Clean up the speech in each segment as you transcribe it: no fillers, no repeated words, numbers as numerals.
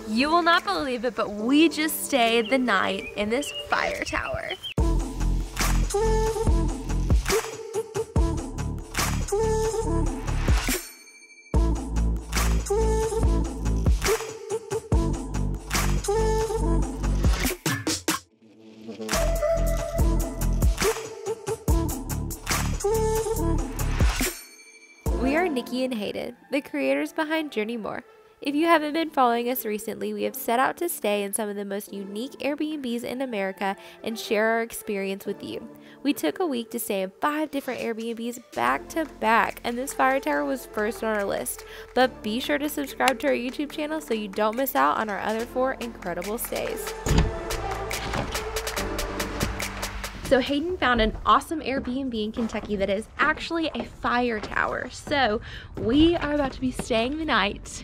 You will not believe it, but we just stayed the night in this fire tower. We are Nikki and Hayden, the creators behind Journey More. If you haven't been following us recently, we have set out to stay in some of the most unique Airbnbs in America and share our experience with you. We took a week to stay in 5 different Airbnbs back to back, and this fire tower was first on our list. But be sure to subscribe to our YouTube channel so you don't miss out on our other 4 incredible stays. So Hayden found an awesome Airbnb in Kentucky that is actually a fire tower. So we are about to be staying the night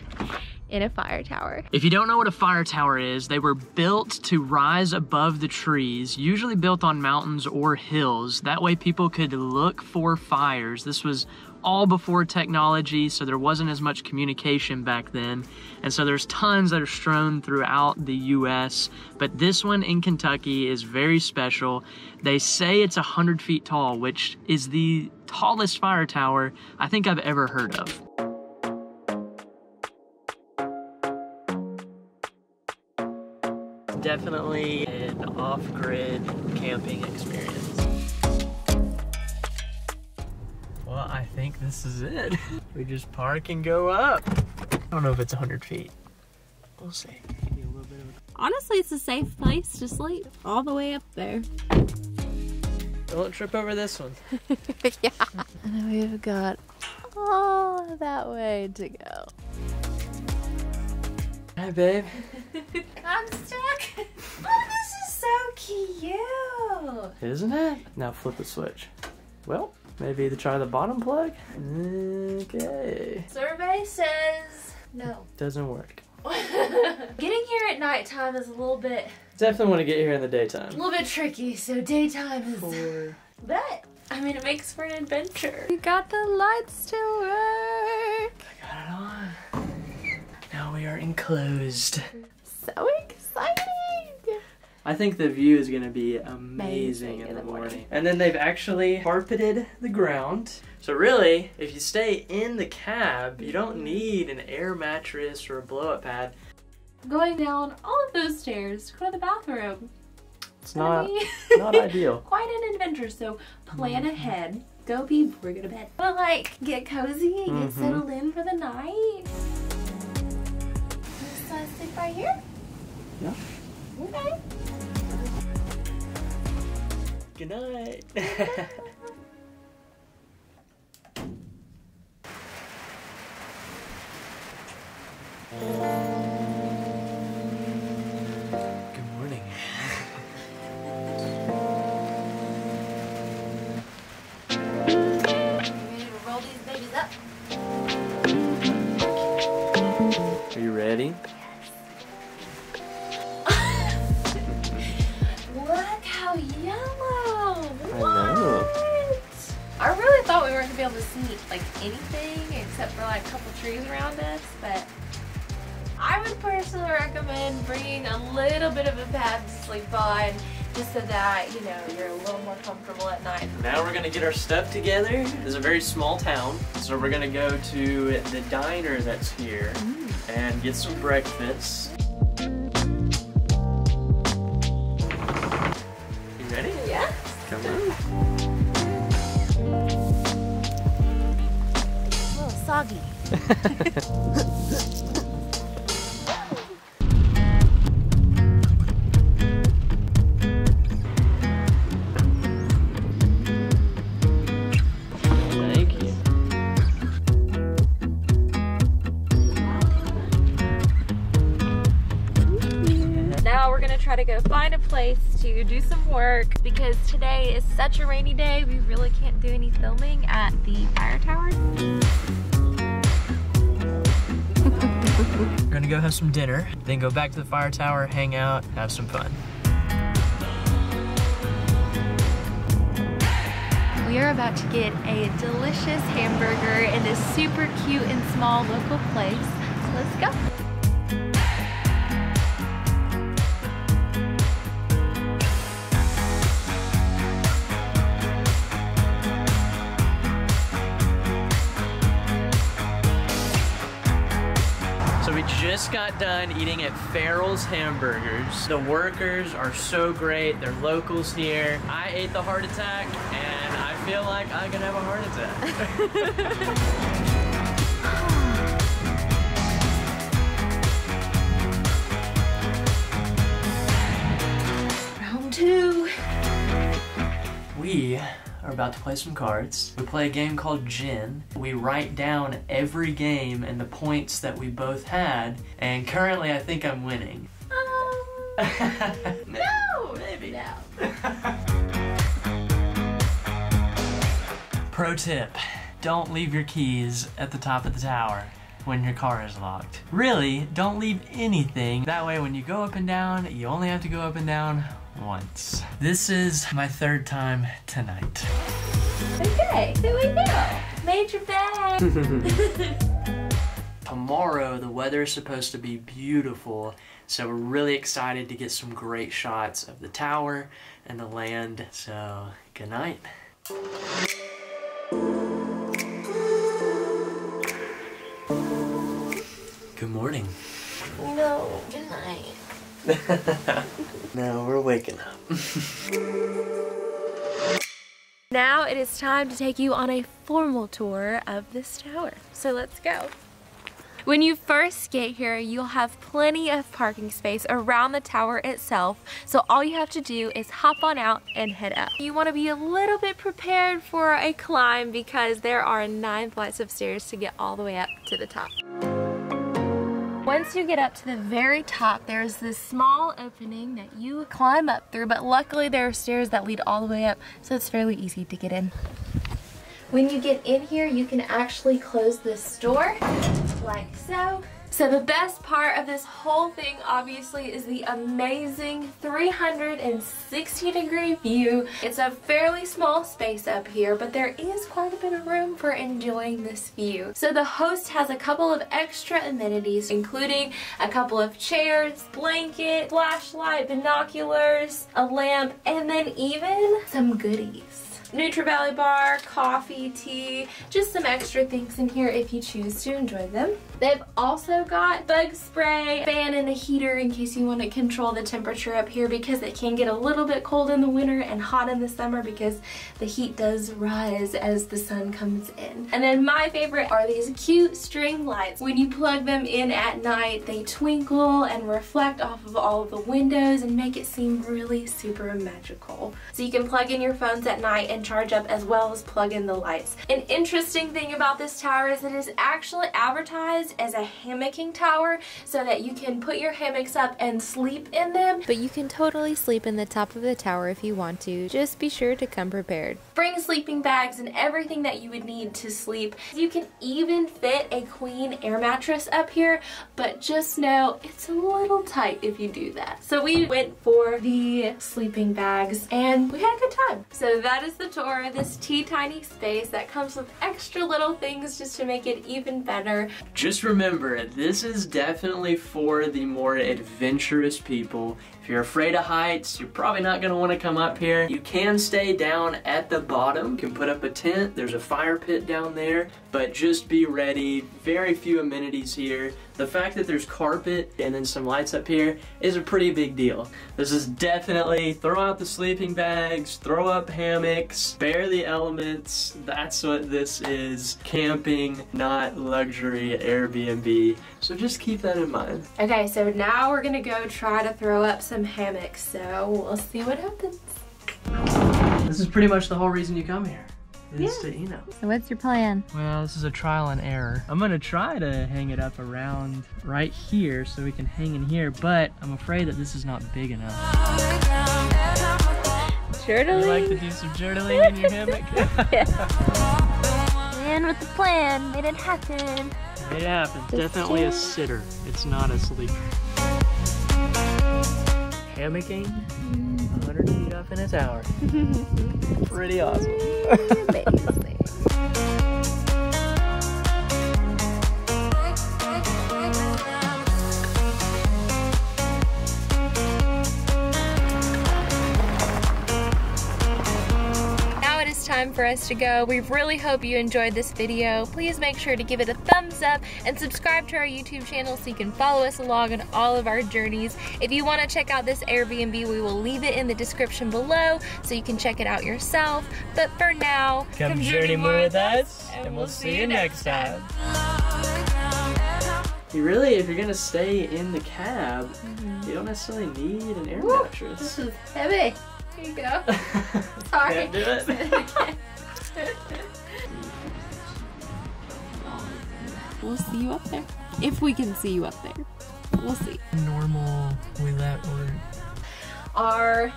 in a fire tower. If you don't know what a fire tower is, they were built to rise above the trees, usually built on mountains or hills. That way people could look for fires. This was all before technology, so there wasn't as much communication back then. And so there's tons that are strewn throughout the US, but this one in Kentucky is very special. They say it's 100 feet tall, which is the tallest fire tower I think I've ever heard of. Definitely an off-grid camping experience. Well, I think this is it. We just park and go up. I don't know if it's 100 feet. We'll see. Maybe a little bit of Honestly, it's a safe place to sleep all the way up there. Don't trip over this one. Yeah. And then we've got all that way to go. Hi, babe. I'm stuck. Oh, this is so cute. Isn't it? Now flip the switch. Well, maybe either try the bottom plug. Okay. Survey says no. Doesn't work. Getting here at nighttime is a little bit... Definitely want to get here in the daytime. A little bit tricky, so daytime is... But, I mean, it makes for an adventure. You got the lights to work. I got it on. Now we are enclosed. So exciting! I think the view is going to be amazing in the morning. And then they've actually carpeted the ground. So really, if you stay in the cab, you don't need an air mattress or a blow-up pad. Going down all of those stairs to go to the bathroom. It's not ideal. Quite an adventure, so plan ahead. Go be before you go to bed. But like, get cozy and get settled in for the night. Just sleep right here? Yeah. Okay. Good night. Good morning. You ready to roll these babies up? Are you ready? Look how yellow! I know. I really thought we weren't gonna be able to see like anything except for like a couple trees around us, but I would personally recommend bringing a little bit of a pad to sleep on, just so that, you know, you're a little more comfortable at night. Now we're gonna get our stuff together. This is a very small town, so we're gonna go to the diner that's here and get some breakfast. You ready? Yeah. Come on. A little soggy. Thank you. Now we're gonna try to go find a place to do some work because today is such a rainy day. We really can't do any filming at the fire tower. We're gonna go have some dinner, then go back to the fire tower, hang out, have some fun. We are about to get a delicious hamburger in this super cute and small local place. So let's go. got done eating at Farrell's Hamburgers. The workers are so great. They're locals here. I ate the heart attack, and I feel like I could have a heart attack. Two. We are about to play some cards. We play a game called Zhiyun. We write down every game and the points that we both had, and currently I think I'm winning. No! Maybe. No. Pro tip, don't leave your keys at the top of the tower when your car is locked. Really, don't leave anything. That way when you go up and down, you only have to go up and down once. This is my third time tonight. Okay, here we go. Major bag. Tomorrow the weather is supposed to be beautiful, so we're really excited to get some great shots of the tower and the land. So, good night. Good morning. No, good night. No, we're waking up. Now it is time to take you on a formal tour of this tower. So let's go. When you first get here, you'll have plenty of parking space around the tower itself, so all you have to do is hop on out and head up. You want to be a little bit prepared for a climb because there are 9 flights of stairs to get all the way up to the top. Once you get up to the very top, there's this small opening that you climb up through, but luckily there are stairs that lead all the way up, so it's fairly easy to get in. When you get in here, you can actually close this door, like so. So the best part of this whole thing, obviously, is the amazing 360-degree view. It's a fairly small space up here, but there is quite a bit of room for enjoying this view. So the host has a couple of extra amenities, including a couple of chairs, blanket, flashlight, binoculars, a lamp, and then even some goodies. Nutri-Valley bar, coffee, tea, just some extra things in here if you choose to enjoy them. They've also got bug spray, fan and a heater in case you want to control the temperature up here because it can get a little bit cold in the winter and hot in the summer because the heat does rise as the sun comes in. And then my favorite are these cute string lights. When you plug them in at night, they twinkle and reflect off of all of the windows and make it seem really super magical. So you can plug in your phones at night and charge up as well as plug in the lights. An interesting thing about this tower is it is actually advertised as a hammocking tower so that you can put your hammocks up and sleep in them. But you can totally sleep in the top of the tower if you want to. Just be sure to come prepared. Bring sleeping bags and everything that you would need to sleep. You can even fit a queen air mattress up here, but just know it's a little tight if you do that. So we went for the sleeping bags and we had a good time. So that is the tour of this teeny space that comes with extra little things just to make it even better. Just remember, this is definitely for the more adventurous people. If you're afraid of heights, you're probably not going to want to come up here. You can stay down at the bottom. You can put up a tent. There's a fire pit down there, but just be ready. Very few amenities here. The fact that there's carpet and then some lights up here is a pretty big deal. This is definitely throw out the sleeping bags, throw up hammocks, spare the elements. That's what this is. Camping, not luxury Airbnb. So just keep that in mind. Okay, so now we're gonna go try to throw up some hammocks, so we'll see what happens. This is pretty much the whole reason you come here. Is to, you know. So what's your plan? Well, this is a trial and error. I'm gonna try to hang it up around right here so we can hang in here, but I'm afraid that this is not big enough. Journaling? You like to do some journaling in your hammock? Man with the plan, made it happen. Made it happen. Definitely a sitter. It's not a sleeper. Hammocking 100 feet up in a tower. Pretty awesome. Amazing. time for us to go. We really hope you enjoyed this video. Please make sure to give it a thumbs up and subscribe to our YouTube channel so you can follow us along on all of our journeys. If you want to check out this Airbnb, we will leave it in the description below so you can check it out yourself. But for now, come journey more with us, and we'll see you next time. If you're gonna stay in the cab, you don't necessarily need an air mattress. This is heavy. Here you go. Sorry. Can't do it. We'll see you up there. If we can see you up there. We'll see. Normal wheelette or Our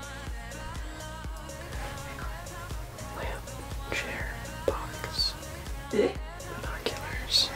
lamp, chair, box, binoculars.